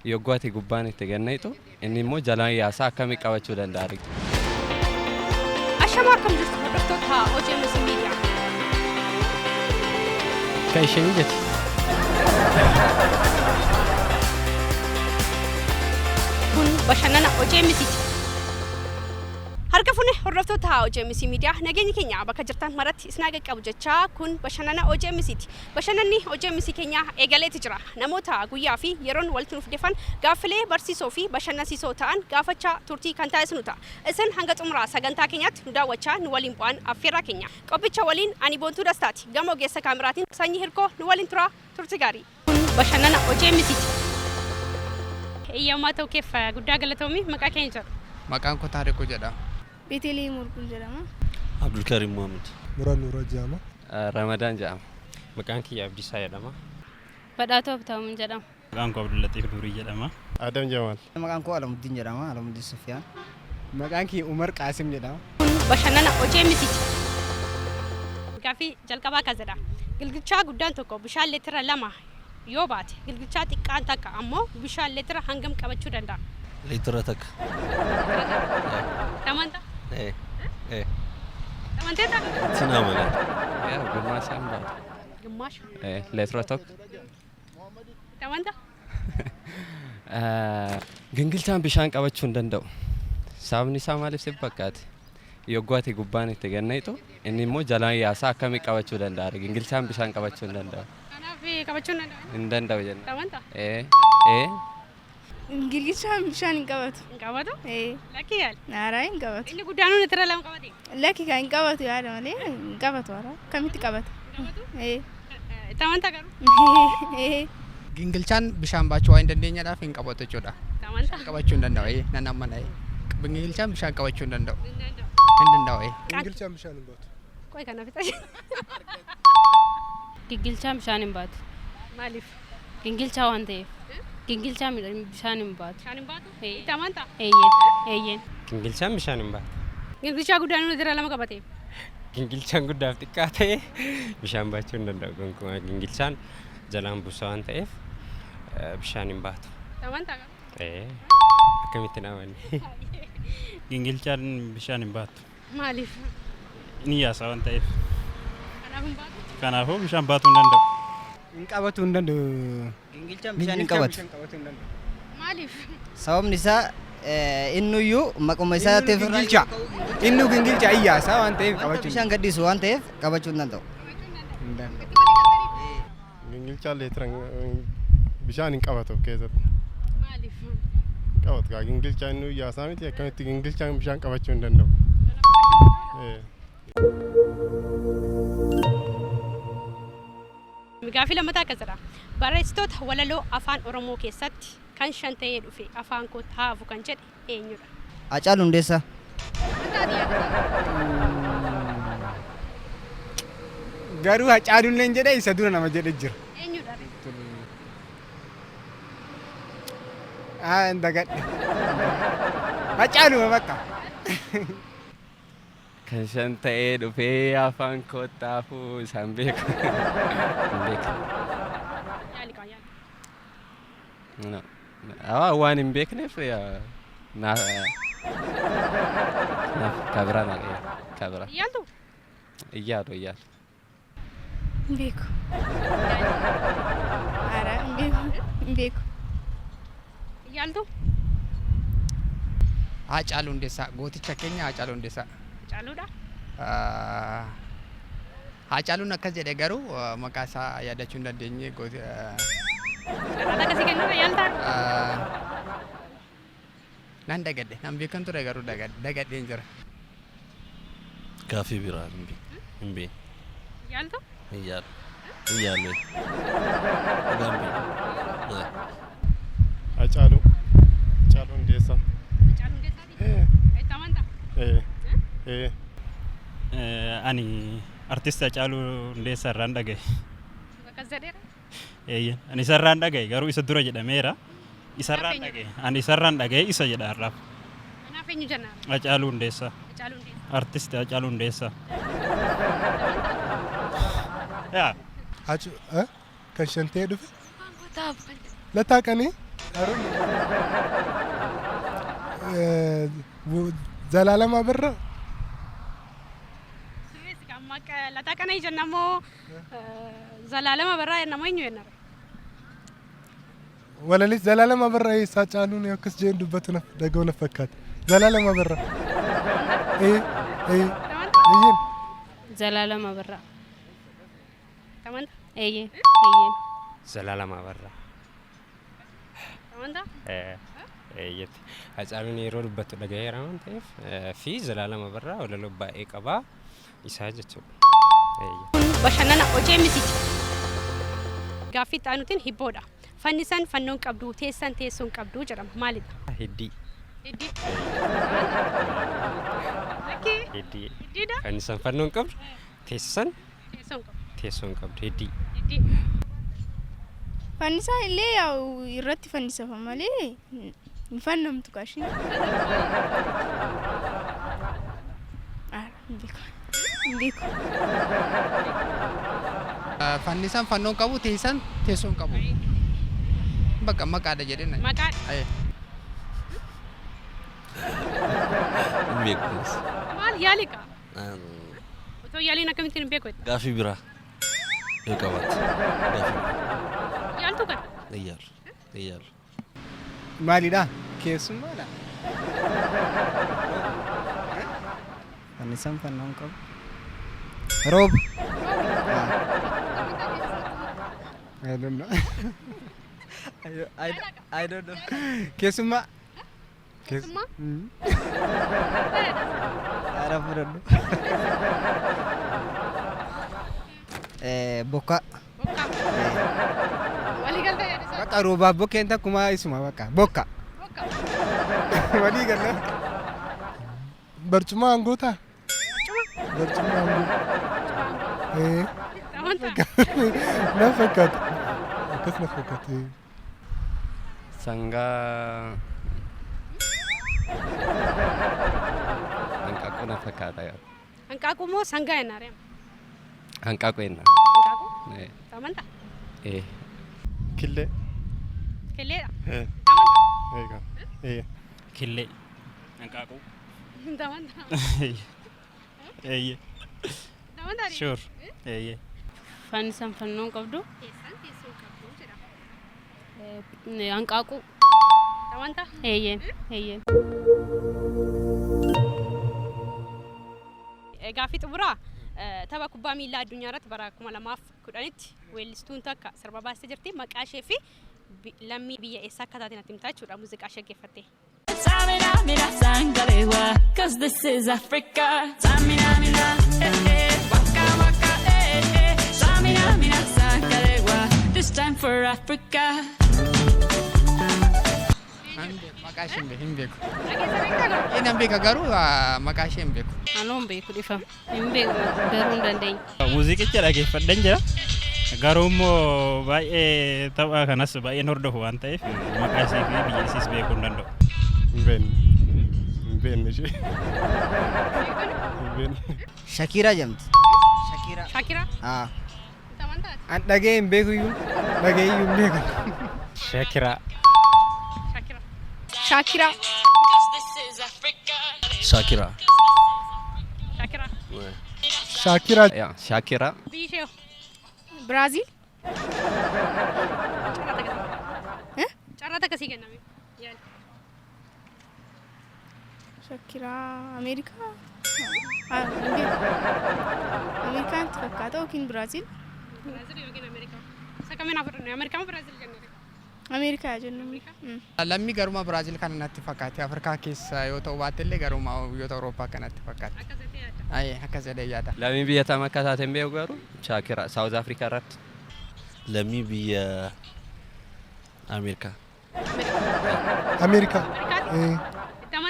Yoggaati gubbaan itti ganneetu inni immoo jalaan yaasaa akkamii qabachuu danda'a? Ashama akkam jirtu hordoftoota OGMS Media. Kan isheen jetti. Kun bashannana OGMS. Harka fuune hordoftoota OGMS Media nageenya keenya bakka jirtan maratti isin qaqqabu jechaa kun bashannana OGMS ti. Bashannanni OGMS keenya eegaleeti jira. Namoota guyyaa fi yeroon walitti nuuf dhufan gaaffilee barsiisoo fi bashannansiisoo ta'an gaafachaa turtii kan taasisnu ta'a. Isin hanga xumuraa sagantaa keenyaatti nu daawwachaa nu waliin bu'aan affeerraa keenya. Qophicha waliin ani Boontuu Dastaati. Gama ogeessa kaameraatiin Sanyii Hirkoo nu waliin tura turtii gaarii. Kun bashannana OGMS ti. Eeyyamaa ta'uu keef guddaa galatoomii maqaa keenya jedhu. Maqaan koo Taarikuu jedhama. Beeteli Murgul jedhama. Abdulkarim Mohamed. Nura jedhama. Ramadaan jedhama. Maqaan kiyya Abdiisaa jedhama. Badhaatoo Bitaamuun jedhama. Maqaan koo Abdullatiif Durii jedhama. Adam Jamal. Maqaan koo Alamuddin jedhama. Alamuddin Sufyaan. Maqaan kiyya Umar Qaasim jedhama. Kun bashannana OGMS ti. Gaaffii jalqabaa akkas jedha. Gilgichaa guddaan tokko bishaan leetira 2 yoo baate gilgichaa xiqqaan takka ammoo bishaan leetira hangam qabachuu danda'a? Leetira takka. Tamanta? Tamanteeta? Sinaa malee. Gummaashaan baata. Gummaasha? Leetira tokko. Tamanta? Gingilchaan bishaan qabachuu hin danda'u. Sababni isaa maaliif si fakkaate? Yoggaati gubbaan itti ganneetu inni immoo jalaan yaasaa akkamii qabachuu danda'a? Gingilchaan bishaan qabachuu hin danda'u. Kanaaf qabachuu hin danda'u jenna. Tamanta? Gilgichaan bishaan hin qabatu. Hin qabatu? Lakkii yaali? Naaraa hin qabatu. Inni guddaan leetira 2 qabate? Lakki kan hin qabatu yaada malee hin qabatu hara. Kamitti qabata? Tamanta garuu? Gingilchaan bishaan baachuu waan hin dandeenyeedhaaf hin qabatu jechuudha. Tamanta? Qabachuu hin danda'u. Nan amma Gingilchaan bishaan qabachuu hin danda'u. Hin danda'u. Hin danda'u. Gingilchaan bishaan hin baatu. Qoy kana fixaa. Gingilchaan bishaan hin baatu. Maaliif? Gingilchaa waan ta'eef. Gingilchaan bishaan hin baatu. Bishaan hin baatu? Tamanta? Eeyyeen. Gingilchaan bishaan hin baatu. Gilgichaa guddaan leetira 2 qabate? Gingilchaan guddaaf xiqqaa ta'e bishaan baachuu hin danda'u. Gonkumaa gingilchaan jalaan buusa waan ta'eef bishaan hin baatu. Tamanta? Akkamitti naamanni? Gingilchaan bishaan hin baatu. Maaliif? Inni yaasa waan ta'eef. Kanaaf hin baatu? Kanaafuu bishaan baatuu hin danda'u. Hin qabatu hin danda'u. Gingilchaan bishaan hin qabatu. Maaliif? Sababni isaa innuyyuu maquma isaa ta'eef Gingilcha. Innu gingilcha iyyaasaa waan ta'eef qabachuu. bishaan gadhiisu waan ta'eef qabachuu hin danda'u. Hin danda'u. Gingilchaan leetira bishaan hin qabatu keessatti. Maaliif? Qabatu gaa gingilchaan innu iyyaasaa miti akkamitti gingilchaan bishaan qabachuu hin danda'u. Gaaffii lammataa akkas jedha. Barreessitoota walaloo afaan Oromoo keessatti kan shan ta'ee dhufe afaan koo haafu kan jedhe eenyudha? Hacaaluu Hundeessaa. Garuu Hacaaluu illee jedhee isa dura nama jedhe jira. Eenyudha? Dagadhe. Hacaaluu bakka. Kan shan ta'ee dhufee afaan koottaafuu isaan beeku. Hin beeku. Yaali qaba yaali. Waan hin beekneef naaf kabira na kabira. Yaaltu? Iyyaatu. Hin beeku. Hara hin beeku. Hin beeku. Yaaltu? Hacaaluu Hundeessaa. Gooticha keenya Hacaaluu Hundeessaa. Caaluudha? Hacaaluun akkas jedhe garuu maqaa isaa yaadachuu hin dandeenye. Carraa akkasii kennuudha yaaltaa? Nan dagadhe. Nan beekan ture garuu dagadheen jira. Gaaffii biraa hin beeku. Yaaltu? Hin yaalu. Hacaaluu. Hacaaluu Hundeessaa. Caaluu Hundeessaati? Itti amantaa? Ani artist Hacaaluu Hundeessaa irraan dhagaye. Akkas jedheera? Eeyyan. Ani isarraan dhagaye garuu isa dura jedhameera. Isarraan dhagaye. Ani isarraan dhagaye isa jedha har'aaf. Kanaaf eenyu jennaan? Hacaaluu Hundeessaa. Caaluu Hundeessaa. Artist Hacaaluu Hundeessaa. Yaa. Kan shan ta'ee dhufe. Afaan koo haafu kan jedhe. Lataa qanii? ዘላለም አበራ lataa kana jennamoo zalaalama barraa jennamoo eenyu jennare ወለሊት ዘላለም አበራ ሳጫሉን ያክስ ጀን ዱበቱ ነው ደገው ነው ፈካት ዘላለም አበራ ዘላለም አበራ ተመንታ ዘላለም አበራ ተመንታ የት አጫሉን የሮል ዱበቱ ደገየራ ማንተፍ ፊ ዘላለም አበራ ወለሎ ባኤ ቀባ ይሳጀቹ bashannana OJMCT gaaffii xaanutiin hibboodha fannisan fannoon qabdu teessan teessoon qabdu jedhama maalidha hiddi hiddiidha fannisan fannoon qabdu teessan teessoon qabdu hiddi Fannisa illee yaw irratti fannisafa malee hin fannamtu kaashin. Biko. Fannisan fannoon qabu teessan teessoon qabu. Bakka maqaadha jedhena. Maqaadha. Beekus. Maal yaalika? Otoo yaaliin akkamittiin beeku? Gaafii biraa yoo qabaate. Yaaltu kana? Eeyyaal. Maalidha? Keessummaadha. Fannisan fannoon qabu. Rob. I don't know. I don't know. Kesuma. Kesuma? Arab rodo. Boka. Boka. Wali galta ya disa. Baka roba boka enta kuma isuma baka. Boka. Boka. Wali galta. barcuma angoota barcuma angoota na fakkaata akkas na fakkaate sangaa hanqaaquu na fakkaata yaa hanqaaquu moo sangaa jennaare hanqaaquu jenna hanqaaquu tamanta killee killeedha eega killee hanqaaquu tamanta eeyye tamanta sure eeyye fannisan fannoon qabdu hanqaaquu tamanta eeyyeen gaaffii xumuraa tapha kubbaa miilaa addunyaa irratti bara 2010tti weellistuun takka sirba baastee jirti maqaa ishee fi lammii biyya eessaa akka taate natti himtaa jechuudha muuziqaa ishee dhaggeeffattee. Samina mina sangalewa, 'cause this is Africa. Samina mina, waka waka, Samina mina sangalewa, this time for Africa. Makashin be himbeku. Ina beka garu makashin beku. Anon beeku dhifam hin beeku garuu hin dandeenye. Muuziqicha dhaggeeffadhan jira. Garuu immoo baay'ee tapha kanas baay'een hordofu waan ta'eef maqaa isii fi biyya isiis beekuu hin danda'u. Hin beekne ishee. Shakira jamti. Shakira? Ah. Tamanta? An dhagee hin beeku iyyuu dhagee iyyuu hin beeku. Shakira. Shakira. Shakira. Shakira. Shakira. Yeah, Shakira. Bisheo. Brazil. Carrata kasi kenname. Shakira America. America anti fakkaata yookiin Brazil. Brazil yookiin America. Isa kamiin afurne America moo Brazil jennee? America jennu. Lammii garuma Brazil kana natti fakkaate Afrikaa keessa yoo ta'u baatellee garuma biyyoota Awurooppaa kanatti fakkaate. Akkas jedhee yaada. Lammii biyya tam akka taate hin beeku garuu Shakira South Africa irratti. Lammii biyya Amerika. Amerika.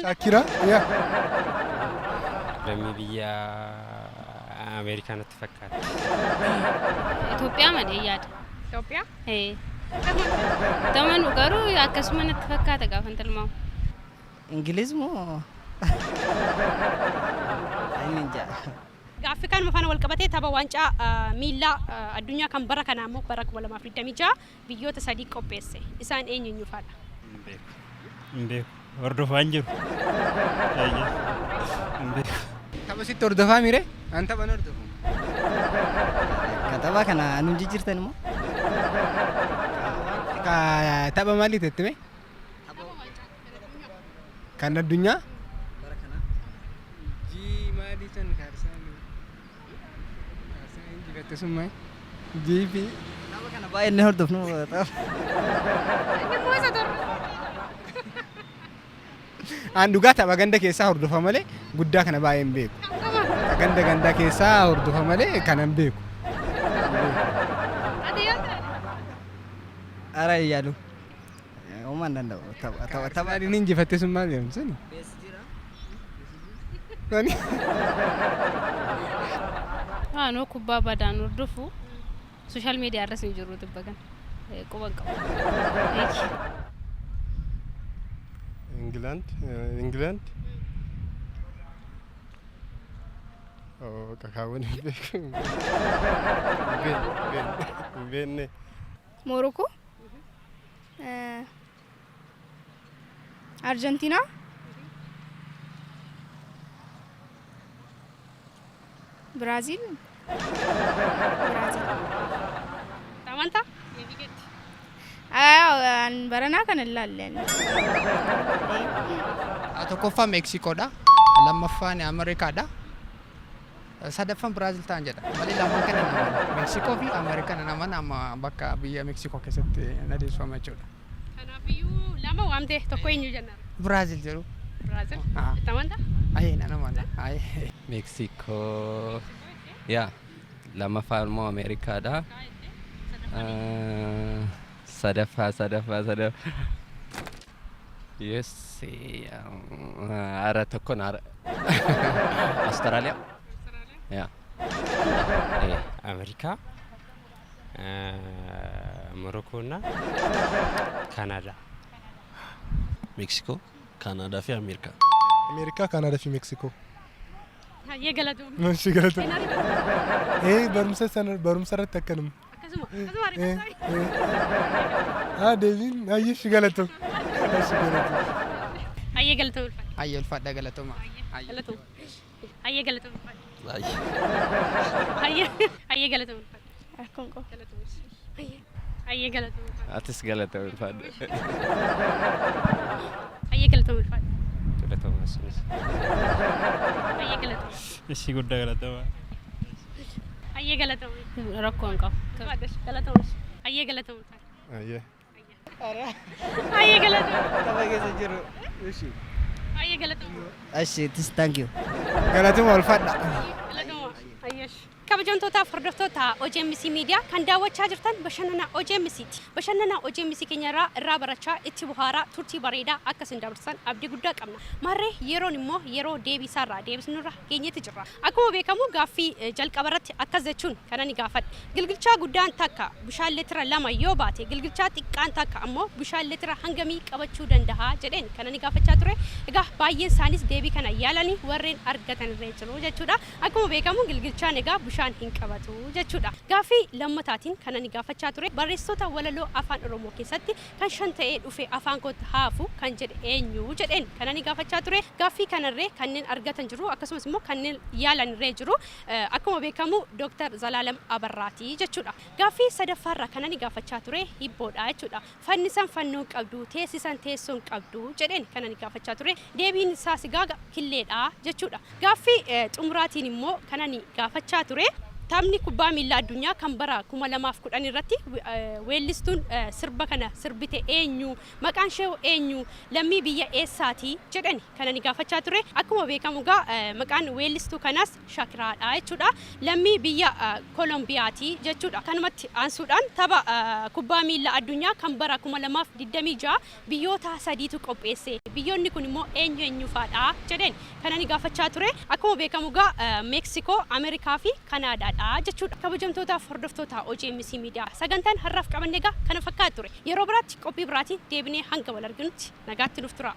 Shakira. Yeah. Lammii biyya Amerikaa natti fakkaata. Itoophiyaa malee yaada. Itoophiyaa? Taman garuu akkasuma natti fakkaata gaafan tilmaamu. Ingiliz moo? Ninja. Gaaffii kanuma faana wal qabatee tapha waancaa miilaa addunyaa kan bara kanaa immoo bara 2026 biyyoota 3 qopheesse. Isaan eenyu faadha? Hin beeku. Hordofaa hin jiru. Hin beeku. Tapha sitti hordofaa mire? An taphan hordofu. Tapha kana nu jijjiirtan immoo? Tapha maaliiti jettime? Kan addunyaa? Bara kana. Jii maalii san kaarsaa? Kaarsaa injifatte sun maal? Jii fi. Tapha kana baay'ee inni hordofnu tapha. An dhugaa tapha ganda keessaa hordofa malee guddaa kana baay'ee hin beeku. Ganda keessaa hordofa malee kana hin beeku. Ara yaadu. Uumaan danda'u tapha. Inni injifatte sun maal jedhamu sani? Anoo kubbaa badaan hordofu sooshaal miidiyaa irras hin jiru tibba kan quban qabu. England. Kakaawwan hin beeku. Hin beekne. Morocco, Argentina, Brazil. Tamanta? An barana kan ilaallen. Tokkoffaa Meksikoodha. Lammaffaan Ameerikaadha. Sadaffaan Biraazil ta'an jedha. Malee lamaan kana nama Meksikoo fi Ameerikaan naman amma bakka biyya Meksikoo keessatti adeemsifama jechuudha. Kanaafiyyuu lama waamte tokko eenyu jenna? Biraazil jedhu. Biraazil? Tamanta? Ayee naman. Ayee. Meeksikoo yaa lammaffaan immoo Ameerikaadha. Sadaffaa. Yes. Ara tokkoon ara. Austraaliyaa. Ja. Amerika, Morocco እና ካናዳ። ሜክሲኮ፣ ካናዳ fi Ameerika. Ameerika, Kaanadaa fi Meeksikoo. Hayyee galatoom. Manshi galatoom. Barumsa irratti akkanuma. Akkasuma Deebiin hayyee shi galatoom. Hayyee galatoom. Hayyee ulfaadha galatooma. Galatoom. Hayyee galatoom. Hayyee galatoom. Akkam qaba. Hayyee galatoom. Atis galatoom ulfaadha. Hayyee galatoom ulfaadha. Galatoom asinis. Hayyee galatoom. Ishii guddaa galatooma. Hayyee galatoom. Rakkoon qabu. Galatoom. Hayyee galatoom ulfaadha. Ayee. Hayyee galatoom. Tapha keessa jiru. Hayyee galatoom. Ashi, thank you. Galatooma ulfaadha. Galatoom. Hayyee. kabajamtootaaf hordoftoota OGMC Media kan daawwachaa jirtan bashannana OGMCti. Bashannana OGMC keenya irraa barachaa itti buhaaraa turtii bareedaa akkasiin dabarsan abdii guddaa qabna. Marree yeroon immoo yeroo deebisaarraa deebisnurra geenyetti jirra. Akkuma beekamu gaaffii jalqabarratti akkas jechuun kana ni gaafadhe. Gilgilchaa guddaan takka bishaan leetira 2 yoo baate gilgilchaa xiqqaan takka ammoo bishaan leetira hangamii qabachuu danda'a jedheen kana ni gaafachaa ture. Egaa baay'een isaanis deebii kana yaalanii warreen argatan irra jiru jechuudha. Akkuma beekamu gilgilchaan egaa bishaan hin qabatu jechuudha. Gaaffii lammataatiin kana ni gaafachaa ture. Barreessitoota walaloo afaan Oromoo keessatti kan shan ta'ee dhufe afaan kootti haafu kan jedhe eenyu jedheen kana ni gaafachaa ture. Gaaffii kanarree kanneen argatan jiru akkasumas immoo kanneen yaalan irra jiru. Akkuma beekamu Dr. Zalaalam Abarraati jechuudha. Gaaffii sadaffaarraa kana ni gaafachaa ture hibboodha jechuudha. Fannisan fannoo qabdu, teessisan teessoon qabdu jedheen kana ni gaafachaa ture. Deebiin isaa sigaaga killeedha jechuudha. Gaaffii xumuraatiin immoo kana ni gaafachaa ture. Taphni kubbaa miilaa addunyaa kan bara 2010 irratti weellistuun sirba kana sirbite eenyu maqaan ishee eenyu lammii biyya eessaati jedhani kana ni gaafachaa ture. Akkuma beekamu maqaan weellistuu kanaas Shakiraadha jechuudha. Lammii biyya Kolombiyaati jechuudha. Kanumatti aansuudhaan tapha kubbaa miilaa addunyaa kan bara 2026 biyyoota sadiitu qopheesse. Biyyoonni kun immoo eenyu faadha jedhani kana ni gaafachaa ture. Akkuma beekamu Meeksikoo, Ameerikaa fi Kanaadaa jechuudha. Kabajamtootaaf hordoftoota OGMC Media sagantaan har'aaf qabanne kana fakkaata ture. Yeroo biraatti qophii biraatiin deebinee hanga wal arginutti nagaatti nuuf tura.